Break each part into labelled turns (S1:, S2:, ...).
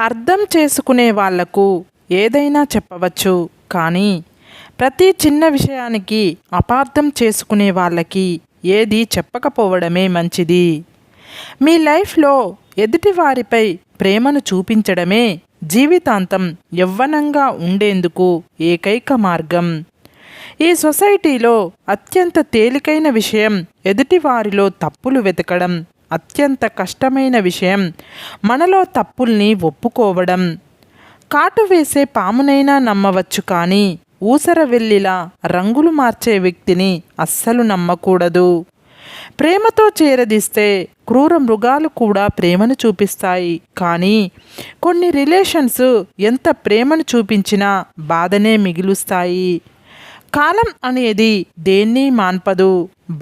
S1: అర్థం చేసుకునే వాళ్లకు ఏదైనా చెప్పవచ్చు, కానీ ప్రతి చిన్న విషయానికి అపార్థం చేసుకునే వాళ్ళకి ఏది చెప్పకపోవడమే మంచిది. మీ లైఫ్లో ఎదుటివారిపై ప్రేమను చూపించడమే జీవితాంతం యవ్వనంగా ఉండేందుకు ఏకైక మార్గం. ఈ సొసైటీలో అత్యంత తేలికైన విషయం ఎదుటివారిలో తప్పులు వెతకడం, అత్యంత కష్టమైన విషయం మనలో తప్పుల్ని ఒప్పుకోవడం. కాటు వేసే పామునైనా నమ్మవచ్చు, కానీ ఊసరవెల్లిలా రంగులు మార్చే వ్యక్తిని అస్సలు నమ్మకూడదు. ప్రేమతో చేరదీస్తే క్రూర మృగాలు కూడా ప్రేమను చూపిస్తాయి, కానీ కొన్ని రిలేషన్స్ ఎంత ప్రేమను చూపించినా బాధనే మిగులుస్తాయి. కాలం అనేది దేన్ని మాన్పదు.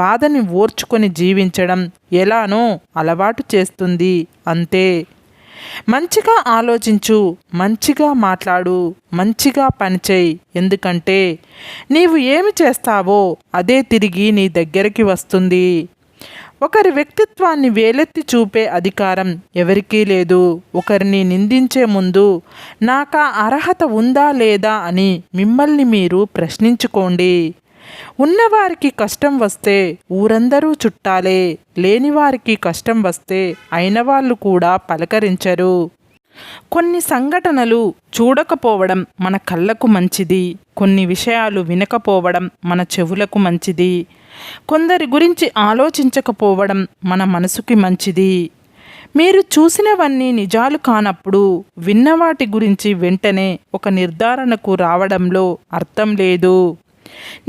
S1: బాధని ఓర్చుకొని జీవించడం ఎలానో అలవాటు చేస్తుంది, అంతే. మంచిగా ఆలోచించు, మంచిగా మాట్లాడు, మంచిగా పనిచేయి. ఎందుకంటే నీవు ఏమి చేస్తావో అదే తిరిగి నీ దగ్గరికి వస్తుంది. ఒకరి వ్యక్తిత్వాన్ని వేలెత్తి చూపే అధికారం ఎవరికీ లేదు. ఒకరిని నిందించే ముందు నాకా అర్హత ఉందా లేదా అని మిమ్మల్ని మీరు ప్రశ్నించుకోండి. ఉన్నవారికి కష్టం వస్తే ఊరందరూ చుట్టాలే, లేనివారికి కష్టం వస్తే అయినవాళ్ళు కూడా పలకరించరు. కొన్ని సంఘటనలు చూడకపోవడం మన కళ్ళకు మంచిది, కొన్ని విషయాలు వినకపోవడం మన చెవులకు మంచిది, కొందరి గురించి ఆలోచించకపోవడం మన మనసుకి మంచిది. మీరు చూసినవన్నీ నిజాలు కానప్పుడు విన్నవాటి గురించి వెంటనే ఒక నిర్ధారణకు రావడంలో అర్థం లేదు.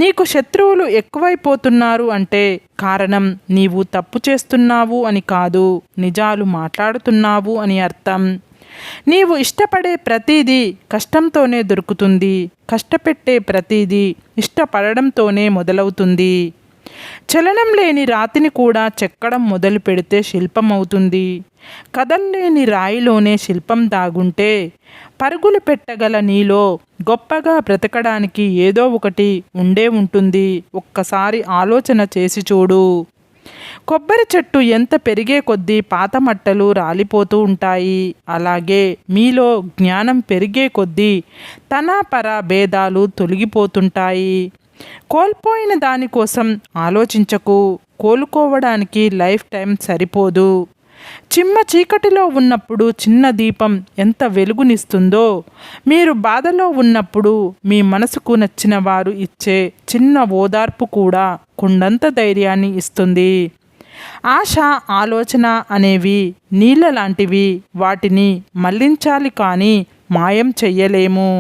S1: నీకు శత్రువులు ఎక్కువైపోతున్నారు అంటే కారణం నీవు తప్పు చేస్తున్నావు అని కాదు, నిజాలు మాట్లాడుతున్నావు అని అర్థం. నీవు ఇష్టపడే ప్రతిదీ కష్టంతోనే దొరుకుతుంది, కష్టపెట్టే ప్రతిదీ ఇష్టపడడంతోనే మొదలవుతుంది. చలనం లేని రాతిని కూడా చెక్కడం మొదలు పెడితే శిల్పం అవుతుంది. కదల్లేని రాయిలోనే శిల్పం దాగుంటే పరుగులు పెట్టగల నీలో గొప్పగా బ్రతకడానికి ఏదో ఒకటి ఉండే ఉంటుంది. ఒక్కసారి ఆలోచన చేసి చూడు. కొబ్బరి చెట్టు ఎంత పెరిగే కొద్దీ పాత మట్టలు రాలిపోతూ ఉంటాయి. అలాగే మీలో జ్ఞానం పెరిగే కొద్దీ తనాపర భేదాలు తొలగిపోతుంటాయి. కోల్పోయిన దానికోసం ఆలోచించకు. కోలుకోవడానికి లైఫ్ టైం సరిపోదు. చిమ్మ చీకటిలో ఉన్నప్పుడు చిన్న దీపం ఎంత వెలుగునిస్తుందో, మీరు బాధలో ఉన్నప్పుడు మీ మనసుకు నచ్చిన వారు ఇచ్చే చిన్న ఓదార్పు కూడా కొండంత ధైర్యాన్ని ఇస్తుంది. ఆశ, ఆలోచన అనేవి నీళ్ళ లాంటివి. వాటిని మళ్లించాలి, కానీ మాయం చెయ్యలేము.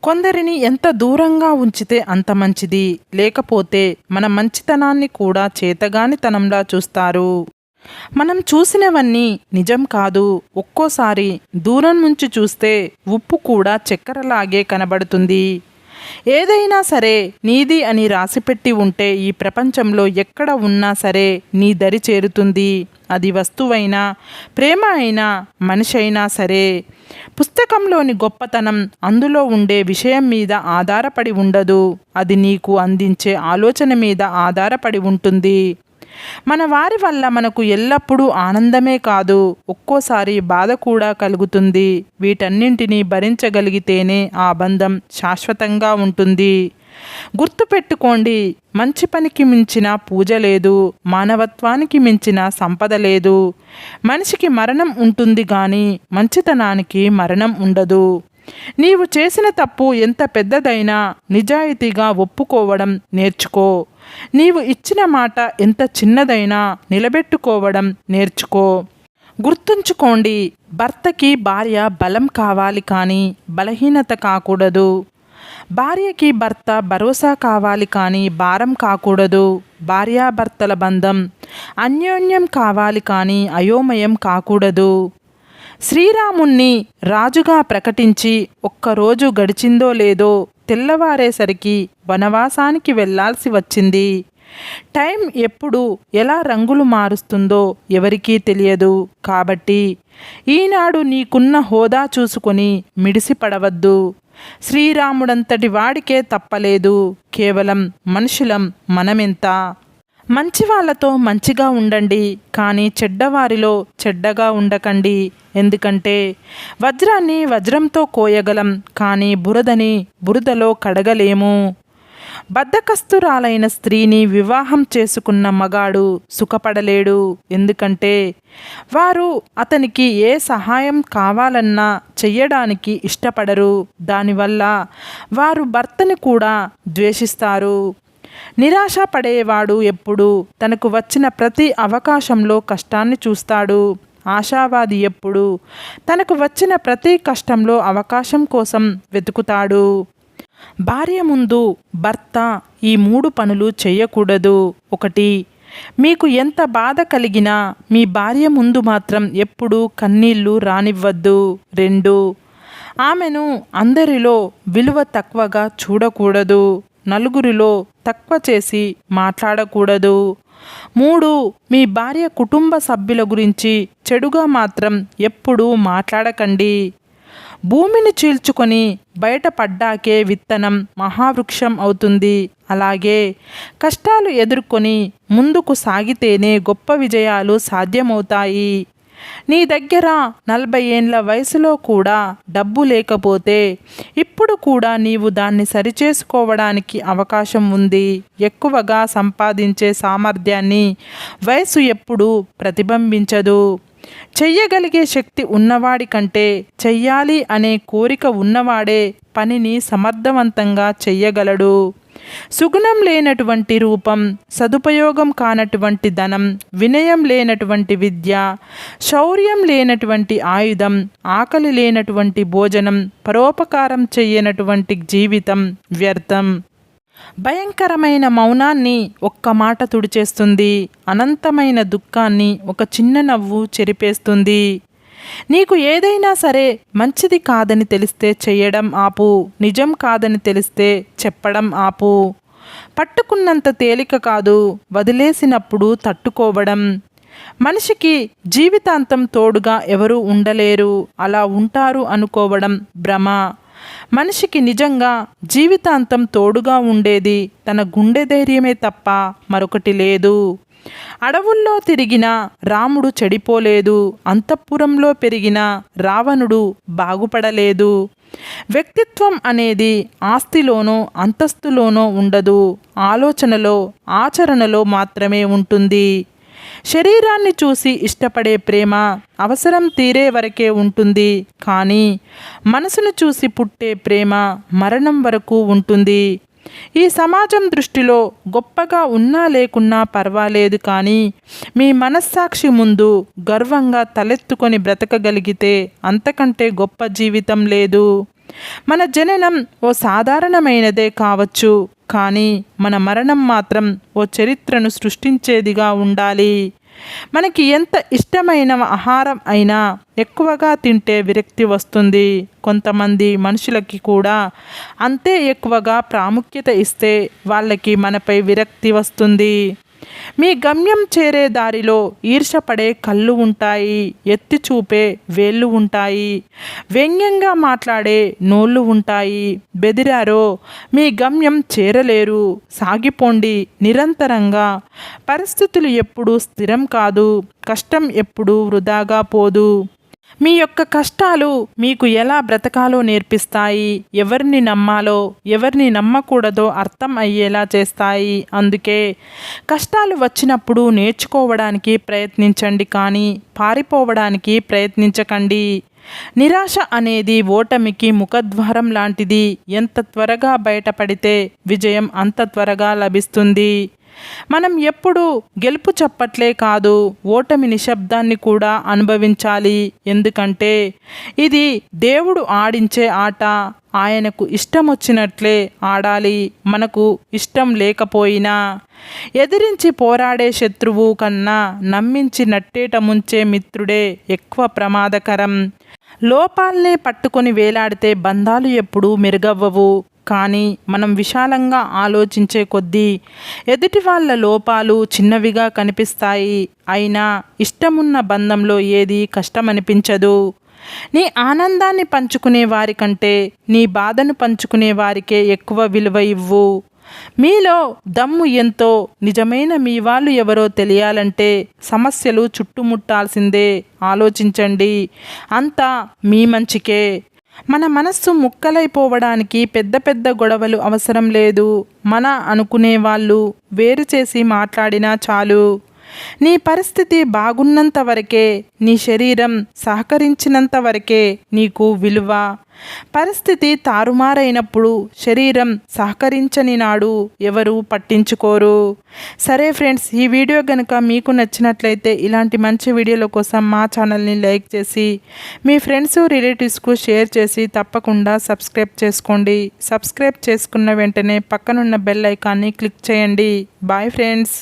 S1: కొందరిని ఎంత దూరంగా ఉంచితే అంత మంచిది. లేకపోతే మన మంచితనాన్ని కూడా చేతగానితనంలా చూస్తారు. మనం చూసినవన్నీ నిజం కాదు. ఒక్కోసారి దూరం నుంచి చూస్తే ఉప్పు కూడా చక్కెరలాగే కనబడుతుంది. ఏదైనా సరే నీది అని రాసిపెట్టి ఉంటే ఈ ప్రపంచంలో ఎక్కడ ఉన్నా సరే నీ దరి చేరుతుంది. అది వస్తువైనా, ప్రేమ అయినా, మనిషి అయినా సరే. పుస్తకంలోని గొప్పతనం అందులో ఉండే విషయం మీద ఆధారపడి ఉండదు, అది నీకు అందించే ఆలోచన మీద ఆధారపడి ఉంటుంది. మన వారి వల్ల మనకు ఎల్లప్పుడూ ఆనందమే కాదు, ఒక్కోసారి బాధ కూడా కలుగుతుంది. వీటన్నింటినీ భరించగలిగితేనే ఆ బంధం శాశ్వతంగా ఉంటుంది. గుర్తుపెట్టుకోండి, మంచి పనికి మించిన పూజ లేదు, మానవత్వానికి మించిన సంపద లేదు. మనిషికి మరణం ఉంటుంది, కానీ మంచితనానికి మరణం ఉండదు. నీవు చేసిన తప్పు ఎంత పెద్దదైనా నిజాయితీగా ఒప్పుకోవడం నేర్చుకో. నీవు ఇచ్చిన మాట ఎంత చిన్నదైనా నిలబెట్టుకోవడం నేర్చుకో. గుర్తుంచుకోండి, భర్తకి భార్య బలం కావాలి, కానీ బలహీనత కాకూడదు. భార్యకి భర్త భరోసా కావాలి, కానీ భారం కాకూడదు. భార్యాభర్తల బంధం అన్యోన్యం కావాలి, కానీ అయోమయం కాకూడదు. శ్రీరాముణ్ణి రాజుగా ప్రకటించి ఒక్కరోజు గడిచిందో లేదో తెల్లవారేసరికి వనవాసానికి వెళ్ళాల్సి వచ్చింది. టైం ఎప్పుడు ఎలా రంగులు మారుస్తుందో ఎవరికీ తెలియదు. కాబట్టి ఈనాడు నీకున్న హోదా చూసుకొని మిడిసిపడవద్దు. శ్రీరాముడంతటి వాడికే తప్పలేదు. కేవలం మనుషులం మనమెంత. మంచి వాళ్ళతో మంచిగా ఉండండి, కానీ చెడ్డవారిలో చెడ్డగా ఉండకండి. ఎందుకంటే వజ్రాన్ని వజ్రంతో కోయగలం, కానీ బురదని బురదలో కడగలేము. బద్ధకస్తురాలైన స్త్రీని వివాహం చేసుకున్న మగాడు సుఖపడలేడు. ఎందుకంటే వారు అతనికి ఏ సహాయం కావాలన్నా చెయ్యడానికి ఇష్టపడరు. దానివల్ల వారు భర్తని కూడా ద్వేషిస్తారు. నిరాశ పడేవాడు ఎప్పుడు తనకు వచ్చిన ప్రతి అవకాశంలో కష్టాన్ని చూస్తాడు. ఆశావాది ఎప్పుడు తనకు వచ్చిన ప్రతి కష్టంలో అవకాశం కోసం వెతుకుతాడు. భార్య ముందు భర్త ఈ 3 పనులు చేయకూడదు. 1. మీకు ఎంత బాధ కలిగినా మీ భార్య ముందు మాత్రం ఎప్పుడూ కన్నీళ్లు రానివ్వద్దు. 2. ఆమెను అందరిలో విలువ తక్కువగా చూడకూడదు. నలుగురిలో తక్కువ చేసి మాట్లాడకూడదు. 3. మీ భార్య కుటుంబ సభ్యుల గురించి చెడుగా మాత్రం ఎప్పుడూ మాట్లాడకండి. భూమిని చీల్చుకొని బయటపడ్డాకే విత్తనం మహావృక్షం అవుతుంది. అలాగే కష్టాలు ఎదుర్కొని ముందుకు సాగితేనే గొప్ప విజయాలు సాధ్యమవుతాయి. నీ దగ్గర 40 ఏండ్ల వయసులో కూడా డబ్బు లేకపోతే ఇప్పుడు కూడా నీవు దాన్ని సరిచేసుకోవడానికి అవకాశం ఉంది. ఎక్కువగా సంపాదించే సామర్థ్యాన్ని వయసు ఎప్పుడూ ప్రతిబింబించదు. చెయ్యగలిగే శక్తి ఉన్నవాడి కంటే చెయ్యాలి అనే కోరిక ఉన్నవాడే పనిని సమర్థవంతంగా చెయ్యగలడు. సుగుణం లేనటువంటి రూపం, సదుపయోగం కానటువంటి ధనం, వినయం లేనటువంటి విద్య, శౌర్యం లేనటువంటి ఆయుధం, ఆకలి లేనటువంటి భోజనం, పరోపకారం చెయ్యనటువంటి జీవితం వ్యర్థం. భయంకరమైన మౌనాన్ని ఒక్క మాట తుడిచేస్తుంది. అనంతమైన దుఃఖాన్ని ఒక చిన్న నవ్వు చెరిపేస్తుంది. నీకు ఏదైనా సరే మంచిది కాదని తెలిస్తే చెయ్యడం ఆపు. నిజం కాదని తెలిస్తే చెప్పడం ఆపు. పట్టుకున్నంత తేలిక కాదు వదిలేసినప్పుడు తట్టుకోవడం. మనిషికి జీవితాంతం తోడుగా ఎవరూ ఉండలేరు. అలా ఉంటారు అనుకోవడం భ్రమ. మనిషికి నిజంగా జీవితాంతం తోడుగా ఉండేది తన గుండె ధైర్యమే తప్ప మరొకటి లేదు. అడవుల్లో తిరిగిన రాముడు చెడిపోలేదు. అంతఃపురంలో పెరిగిన రావణుడు బాగుపడలేదు. వ్యక్తిత్వం అనేది ఆస్తిలోనో అంతస్తులోనో ఉండదు. ఆలోచనలో, ఆచరణలో మాత్రమే ఉంటుంది. శరీరాన్ని చూసి ఇష్టపడే ప్రేమ అవసరం తీరే వరకే ఉంటుంది. కానీ మనసును చూసి పుట్టే ప్రేమ మరణం వరకు ఉంటుంది. ఈ సమాజం దృష్టిలో గొప్పగా ఉన్నా లేకున్నా పర్వాలేదు, కానీ మీ మనస్సాక్షి ముందు గర్వంగా తలెత్తుకొని బ్రతకగలిగితే అంతకంటే గొప్ప జీవితం లేదు. మన జననం ఓ సాధారణమైనదే కావచ్చు, కానీ మన మరణం మాత్రం ఓ చరిత్రను సృష్టించేదిగా ఉండాలి. మనకి ఎంత ఇష్టమైన ఆహారం అయినా ఎక్కువగా తింటే విరక్తి వస్తుంది. కొంతమంది మనుషులకి కూడా అంతే ఎక్కువగా ప్రాముఖ్యత ఇస్తే వాళ్ళకి మనపై విరక్తి వస్తుంది. మీ గమ్యం చేరే దారిలో ఈర్షపడే కళ్ళు ఉంటాయి. ఎత్తి చూపే వేళ్ళు ఉంటాయి. వ్యంగ్యంగా మాట్లాడే నోళ్ళు ఉంటాయి. బెదిరారో మీ గమ్యం చేరలేరు. సాగిపోండి నిరంతరంగా. పరిస్థితులు ఎప్పుడూ స్థిరం కాదు. కష్టం ఎప్పుడూ వృధాగా పోదు. మీ యొక్క కష్టాలు మీకు ఎలా బ్రతకాలో నేర్పిస్తాయి. ఎవరిని నమ్మాలో ఎవరిని నమ్మకూడదో అర్థం అయ్యేలా చేస్తాయి. అందుకే కష్టాలు వచ్చినప్పుడు నేర్చుకోవడానికి ప్రయత్నించండి, కానీ పారిపోవడానికి ప్రయత్నించకండి. నిరాశ అనేది ఓటమికి ముఖద్వారం లాంటిది. ఎంత త్వరగా బయటపడితే విజయం అంత త్వరగా లభిస్తుంది. మనం ఎప్పుడు గెలుపు చప్పట్లే కాదు, ఓటమి నిశ్శబ్దాన్ని కూడా అనుభవించాలి. ఎందుకంటే ఇది దేవుడు ఆడించే ఆట. ఆయనకు ఇష్టం వచ్చినట్లే ఆడాలి. మనకు ఇష్టం లేకపోయినా. ఎదిరించి పోరాడే శత్రువు కన్నా నమ్మించి నట్టేట ముంచే మిత్రుడే ఎక్కువ ప్రమాదకరం. లోపాలనే పట్టుకొని వేలాడితే బంధాలు ఎప్పుడూ మెరుగవ్వవు. కానీ మనం విశాలంగా ఆలోచించే కొద్దీ ఎదుటి వాళ్ళ లోపాలు చిన్నవిగా కనిపిస్తాయి. అయినా ఇష్టమున్న బంధంలో ఏది కష్టమనిపించదు. నీ ఆనందాన్ని పంచుకునే వారికంటే నీ బాధను పంచుకునే వారికే ఎక్కువ విలువ ఇవ్వు. మీలో దమ్ము ఎంతో, నిజమైన మీ వాళ్ళు ఎవరో తెలియాలంటే సమస్యలు చుట్టుముట్టాల్సిందే. ఆలోచించండి, అంతా మీ మంచికే. మన మనస్సు ముక్కలైపోవడానికి పెద్ద పెద్ద గొడవలు అవసరం లేదు. మన అనుకునే వాళ్ళు వేరు చేసి మాట్లాడినా చాలు. నీ పరిస్థితి బాగున్నంత వరకే, నీ శరీరం సహకరించినంత వరకే నీకు విలువ. పరిస్థితి తారుమారైనప్పుడు, శరీరం సహకరించని నాడు ఎవరు పట్టించుకోరు. సరే ఫ్రెండ్స్, ఈ వీడియో కనుక మీకు నచ్చినట్లయితే ఇలాంటి మంచి వీడియోల కోసం మా ఛానల్ని లైక్ చేసి మీ ఫ్రెండ్స్ రిలేటివ్స్కు షేర్ చేసి తప్పకుండా సబ్స్క్రైబ్ చేసుకోండి. సబ్స్క్రైబ్ చేసుకున్న వెంటనే పక్కనున్న బెల్ ఐకాన్ని క్లిక్ చేయండి. Bye friends.